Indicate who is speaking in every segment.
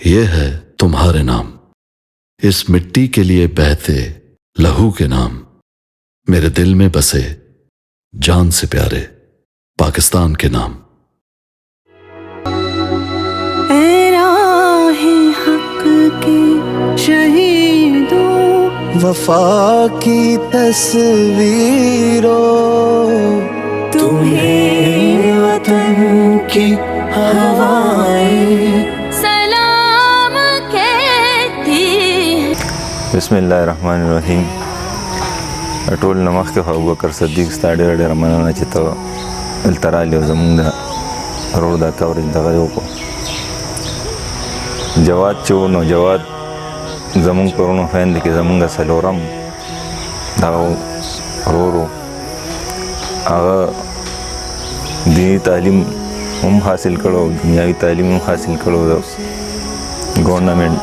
Speaker 1: یہ ہے تمہارے نام، اس مٹی کے لیے بہتے لہو کے نام، میرے دل میں بسے جان سے پیارے پاکستان کے نام۔
Speaker 2: اے راہ حق کی شہیدوں،
Speaker 3: وفا کی تصویروں، تمہیں وطن کی ہوائیں
Speaker 2: سلام کہتی ہیں۔
Speaker 4: بسم اللہ الرحمن الرحیم۔ ټول نه مخکې خو ابوبکر صدیق ستا ډېره مننه چې ته دلته رالې او زمونږ د ورور دا کورج دغه یې وکړو. جواد چې و نو جواد زمونږ په وروڼو خویندې کې زمونږ څلورم دغه ورور و. هغه دیني تعلیم هم حاصل کړو، دنیاوي تعلیم هم حاصل کړو د ګورنمنټ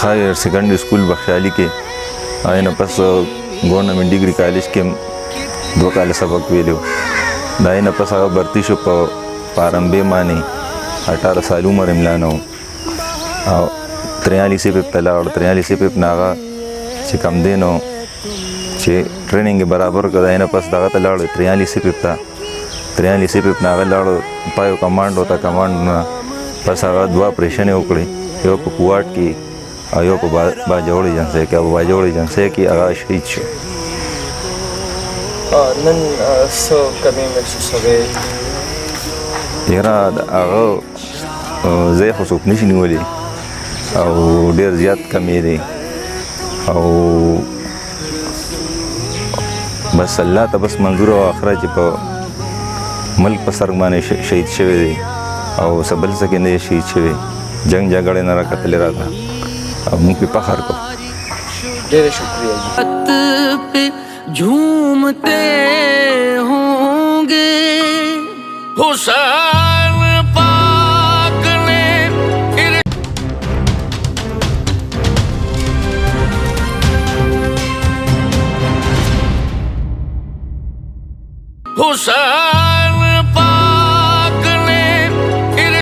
Speaker 4: ہائر سیکنڈری اسکول بخشالی کې. هغې نه پس ګورنمنټ ډیګري کالج کې هم 2 کاله سبق ویلو. د هغې نه پس هغه برتي شو په پارمبې باندې 18 سال عمر یې ملا نه و او 43 پپ ته لاړ. 43 پپ نه هغه چې کم دی نو چې ټریننګ یې برابر کړ، د هغې نه پس دغه ته لاړ 43 پپ ته. 43 پپ نه هغه لاړ پایو کمانډو ته. کمانډو نه پس هغه 2 اپریشن یې وکړې، یو په کوواټ کې او یو په باجوړی جنګسۍ کې. او باجوړی جنګسۍ کې هغه شهید شو.
Speaker 5: نن څه کمی محسوسوئ؟
Speaker 4: یاره هغه ځای خو څوک نشي نیولی او ډېر زیات کمی دی او بس الله ته بس منظور او آخره چې په ملک په سر باندې شهید شوی دی او څه بل څه کې نه دی شهید شوی. جنگ جګړې نه راکتلې راته او موږ پې فخر کوو.
Speaker 5: ډېر شکریہ جی۔
Speaker 2: پہ جھومتے ہوں گے
Speaker 6: حسین پاک نے حسین